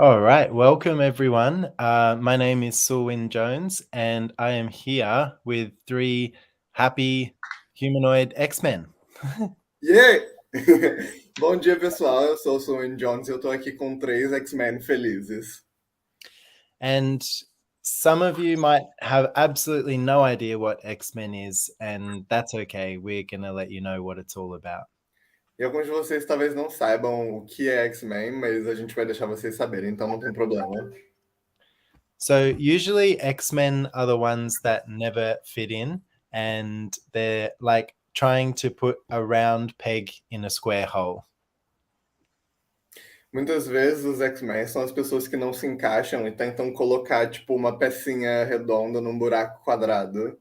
All right, welcome everyone. My name is Wynne-Jones, and I am here with three happy humanoid X-Men. Yeah! Bom dia, pessoal. Eu sou o Wynne-Jones e eu tô aqui com três X-Men felizes. And some of you might have absolutely no idea what X-Men is, and that's okay. We're going to let you know what it's all about. E alguns de vocês talvez não saibam o que é X-Men, mas a gente vai deixar vocês saberem, então não tem problema. So usually X-Men are the ones that never fit in, and they're like trying to put a round peg in a square hole. Muitas vezes os X-Men são as pessoas que não se encaixam e tentam colocar, tipo, uma pecinha redonda num buraco quadrado.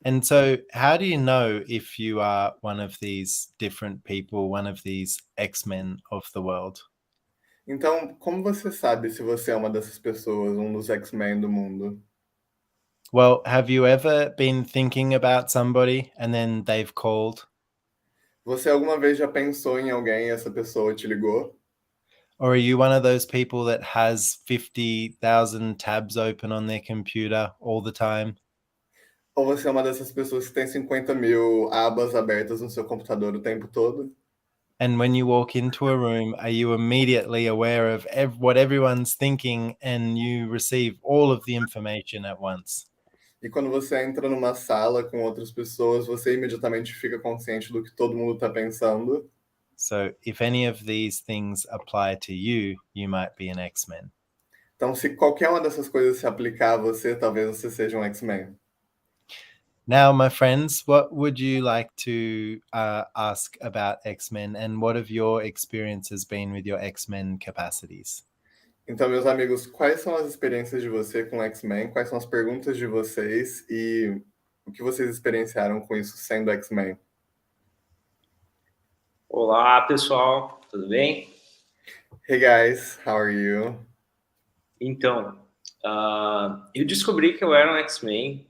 And so, how do you know if you are one of these different people, one of these X-Men of the world? Então, como você sabe se você é uma dessas pessoas, um dos X-Men do mundo? Well, have you ever been thinking about somebody and then they've called? Você alguma vez já pensou em alguém e essa pessoa te ligou? Or are you one of those people that has 50,000 tabs open on their computer all the time? Ou você é uma dessas pessoas que tem 50 mil abas abertas no seu computador o tempo todo? And when you walk into a room, are you immediately aware of what everyone's thinking and you receive all of the information at once? E quando você entra numa sala com outras pessoas, você imediatamente fica consciente do que todo mundo está pensando? So if any of these things apply to you, you might be an X-Men. Então, se qualquer uma dessas coisas se aplicar a você, talvez você seja um X-Men. Now, my friends, what would you like to ask about X-Men, and what have your experiences been with your X-Men capacities? Então, meus amigos, quais são as experiências de você com X-Men? Quais são as perguntas de vocês e o que vocês experienciaram com isso sendo X-Men? Olá, pessoal, tudo bem? Hey guys, how are you? Então, eu descobri que eu era um X-Men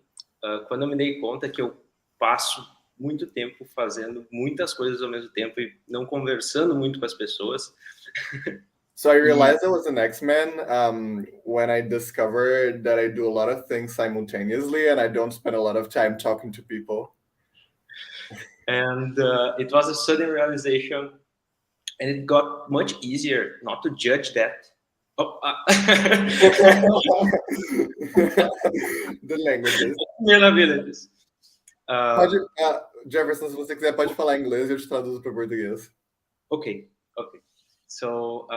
quando eu me dei conta que eu passo muito tempo fazendo muitas coisas ao mesmo tempo e não conversando muito com as pessoas. So I realized I was an X-Men when I discovered that I do a lot of things simultaneously and I don't spend a lot of time talking to people. And it was a sudden realization, and it got much easier not to judge that. Oh, The languages. Habilidades. Jefferson, se você quiser, pode falar inglês e eu te traduzo para português. Okay. So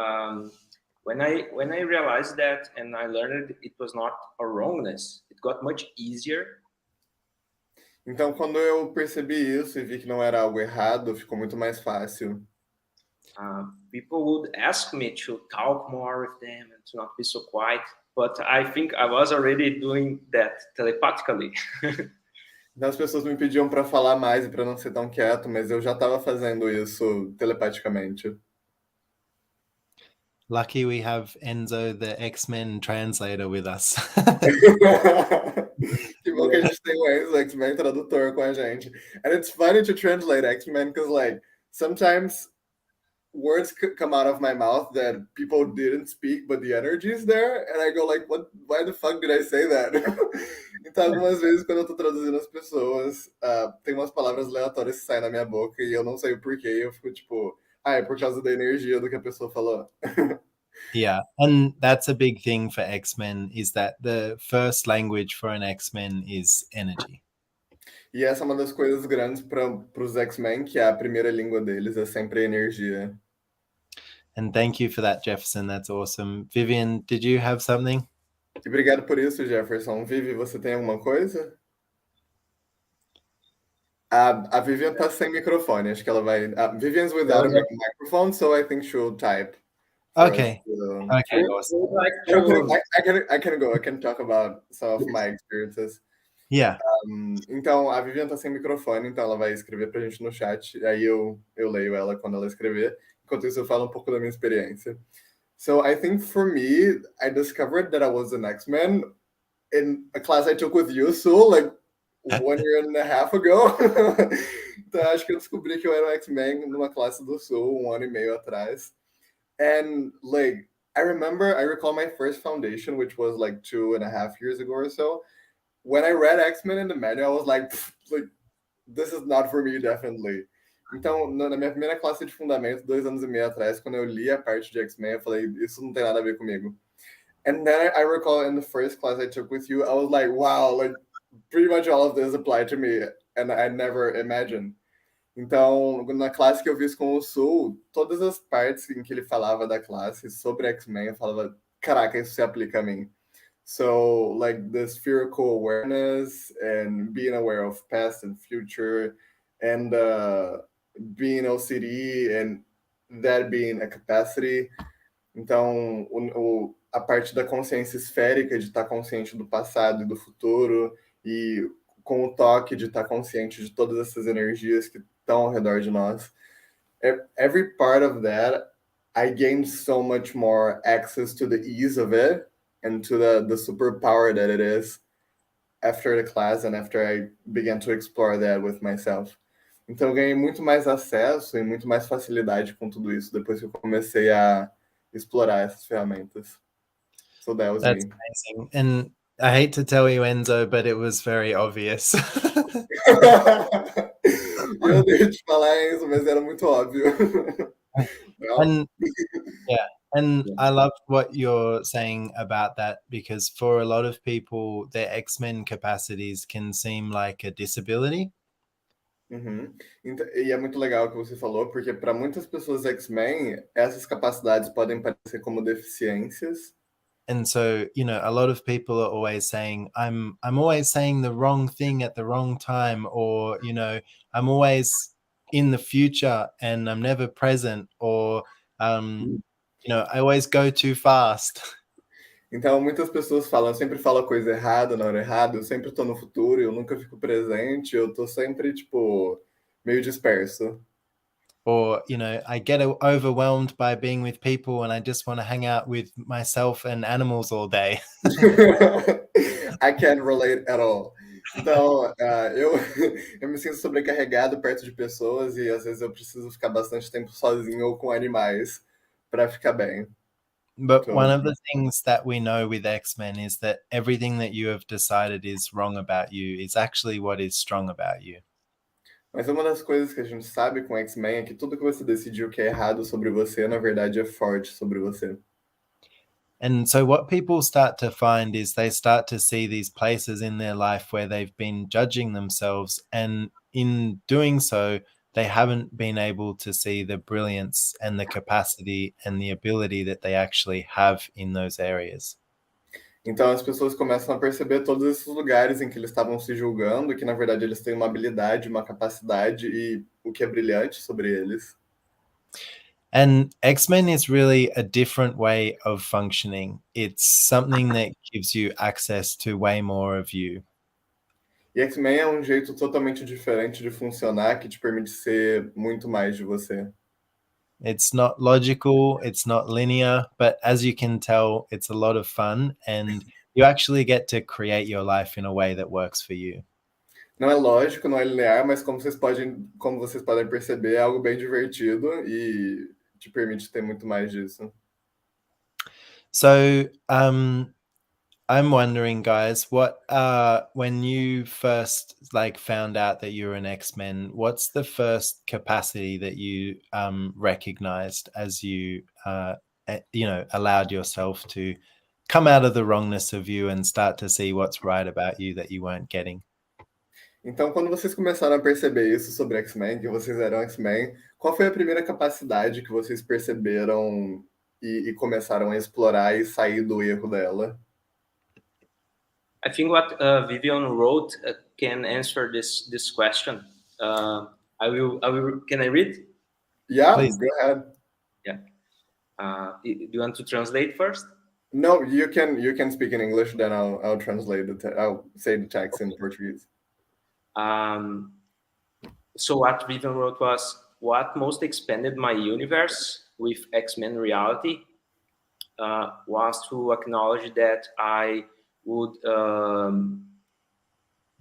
when I realized that and I learned it was not a wrongness, it got much easier. Então, quando eu percebi isso e vi que não era algo errado, ficou muito mais fácil. People would ask me to talk more with them and to not be so quiet, but I think I was already doing that telepathically. Então, as pessoas me pediam para falar mais e para não ser tão quieto, mas eu já estava fazendo isso telepaticamente. Lucky we have Enzo, the X-Men translator, with us. Que bom que a gente tem o Enzo, X-Men tradutor com a gente. And it's funny to translate X-Men because, like, sometimes words come out of my mouth that people didn't speak, but the energy is there, and I go like, what? Why the fuck did I say that? Então, algumas vezes, quando eu tô traduzindo as pessoas, tem umas palavras aleatórias que saem na minha boca e eu não sei o porquê, eu fico tipo, é por causa da energia do que a pessoa falou. Yeah, and that's a big thing for X-Men, is that the first language for an X-Men is energy. E essa é uma das coisas grandes para os X-Men, que a primeira língua deles é sempre a energia. And thank you for that, Jefferson. That's awesome. Vivian, did you have something? E obrigado por isso, Jefferson. Vivi, você tem alguma coisa? A Vivian tá sem microfone, acho que ela vai... Vivian's without a microphone, so I think she'll type. Okay. Okay, awesome. I can go. I can talk about some of my experiences. Yeah. Então, a Vivian tá sem microfone, então ela vai escrever pra gente no chat, aí eu leio ela quando ela escrever. Enquanto isso, eu falo um pouco da minha experiência. So, I think for me, I discovered that I was an X-Men in a class I took with you, Sue, like 1 year and a half ago. Então, acho que eu descobri que eu era um X-Men numa classe do Sul 1 ano e meio atrás. And, like, I recall my first foundation, which was like 2.5 years ago or so. When I read X-Men in the manual, I was like, this is not for me, definitely. Então, na minha primeira classe de fundamento, 2 anos e meio atrás, quando eu li a parte de X-Men, eu falei, isso não tem nada a ver comigo. And then I recall in the first class I took with you, I was like, wow, like pretty much all of this applied to me, and I never imagined. Então, na classe que eu fiz com o Sul, todas as partes em que ele falava da classe sobre X-Men, eu falava, caraca, isso se aplica a mim. So, like the spherical awareness and being aware of past and future, and being OCD and that being a capacity. Então, a parte da consciência esférica, de estar consciente do passado e do futuro, e com o toque de estar consciente de todas essas energias que estão ao redor de nós. Every part of that, I gained so much more access to the ease of it and to the superpower that it is after the class and after I began to explore that with myself. Então, eu ganhei muito mais acesso e muito mais facilidade com tudo isso depois que eu comecei a explorar essas ferramentas. So that was That's me. amazing. And I hate to tell you, Enzo, but it was very obvious. Eu odeio te falar isso, mas era muito óbvio. Well, And yeah, and I love what you're saying about that, because for a lot of people, their X-Men capacities can seem like a disability. uhum. E é muito legal o que você falou, porque para muitas pessoas X-Men, essas capacidades podem parecer como deficiências. And so, you know, a lot of people are always saying, I'm always saying the wrong thing at the wrong time, or, you know, I'm always in the future and I'm never present, or you know, I always go too fast. Então, muitas pessoas falam, eu sempre falo a coisa errada na hora errada, eu sempre estou no futuro, eu nunca fico presente, eu estou sempre, tipo, meio disperso. Or, you know, I get overwhelmed by being with people and I just want to hang out with myself and animals all day. I can't relate at all. Então, eu me sinto sobrecarregado perto de pessoas e às vezes eu preciso ficar bastante tempo sozinho ou com animais para ficar bem. But So, one of the things that we know with X-Men is that everything that you have decided is wrong about you is actually what is strong about you. mas uma das coisas que a gente sabe com X-Men é que tudo que você decidiu que é errado sobre você, na verdade, é forte sobre você. And so what people start to find is they start to see these places in their life where they've been judging themselves, and in doing so, they haven't been able to see the brilliance and the capacity and the ability that they actually have in those areas. Então as pessoas começam a perceber todos esses lugares em que eles estavam se julgando, que na verdade eles têm uma habilidade, uma capacidade e o que é brilhante sobre eles. And X-Men is really a different way of functioning. It's something that gives you access to way more of you. E X-Men é um jeito totalmente diferente de funcionar que te permite ser muito mais de você. It's not logical, it's not linear, but as you can tell, it's a lot of fun, and you actually get to create your life in a way that works for you. Não é lógico, não é linear, mas como vocês podem perceber, é algo bem divertido e te permite ter muito mais disso. So, I'm wondering, guys, what when you first found out that you were an X-Men, what's the first capacity that you recognized as you allowed yourself to come out of the wrongness of you and start to see what's right about you that you weren't getting? Então, quando vocês começaram a perceber isso sobre X-Men, que vocês eram X-Men, qual foi a primeira capacidade que vocês perceberam e começaram a explorar e sair do erro dela? I think what Vivian wrote can answer this question. I will. Can I read? Yeah, Please. go ahead. Yeah. Do you want to translate first? No, you can speak in English, then I'll translate I'll say the text in Portuguese. So what Vivian wrote was, what most expanded my universe with X-Men reality was to acknowledge that I would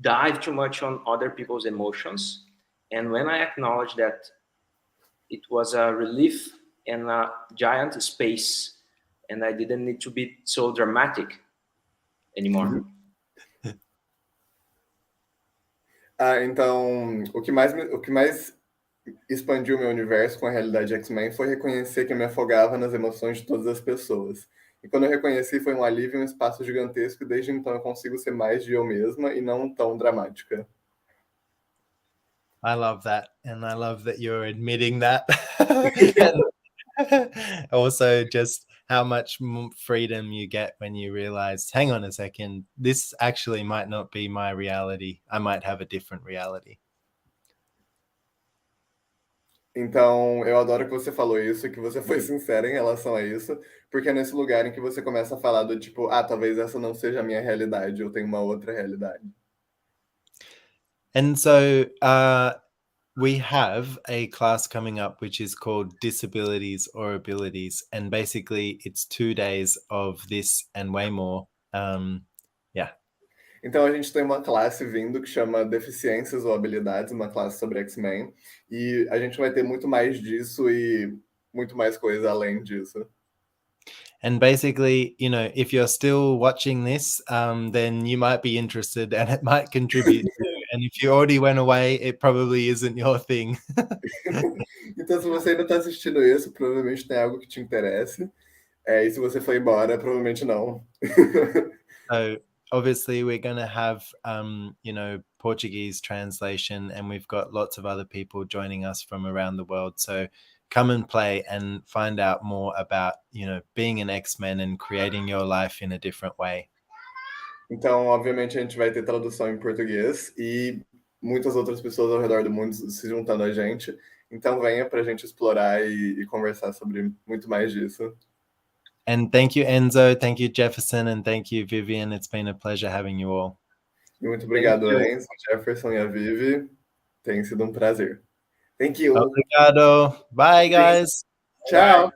dive too much on other people's emotions. And when I acknowledged that it was a relief and a giant space and I didn't need to be so dramatic anymore. Então, o que mais expandiu meu universo com a realidade X-Men foi reconhecer que eu me afogava nas emoções de todas as pessoas. E quando eu reconheci, foi um alívio e um espaço gigantesco, e desde então eu consigo ser mais de eu mesma e não tão dramática. I love that. And I love that you're admitting that. And also just how much freedom you get when you realize, hang on a second, this actually might not be my reality. I might have a different reality. Então, eu adoro que você falou isso, que você foi sincera em relação a isso, porque é nesse lugar em que você começa a falar do tipo, talvez essa não seja a minha realidade, eu tenho uma outra realidade. And so we have a class coming up which is called Disabilities or Abilities, and basically it's 2 days of this and way more. Então a gente tem uma classe vindo que chama Deficiências ou Habilidades, uma classe sobre X-Men, e a gente vai ter muito mais disso e muito mais coisa além disso. And basically, you know, if you're still watching this, then you might be interested and it might contribute to you. And if you already went away, it probably isn't your thing. Então, se você ainda está assistindo isso, provavelmente tem algo que te interesse. E se você foi embora, provavelmente não. So obviously we're going to have, you know, Portuguese translation, and we've got lots of other people joining us from around the world. So come and play and find out more about, you know, being an X-Men and creating your life in a different way. Então, obviamente, a gente vai ter tradução em português e muitas outras pessoas ao redor do mundo se juntando a gente. Então, venha para a gente explorar e conversar sobre muito mais disso. And thank you, Enzo. Thank you, Jefferson. And thank you, Vivian. It's been a pleasure having you all. E muito obrigado, Enzo, Jefferson e a Vivi. Tem sido um prazer. Thank you. Obrigado. Bye, guys. Tchau.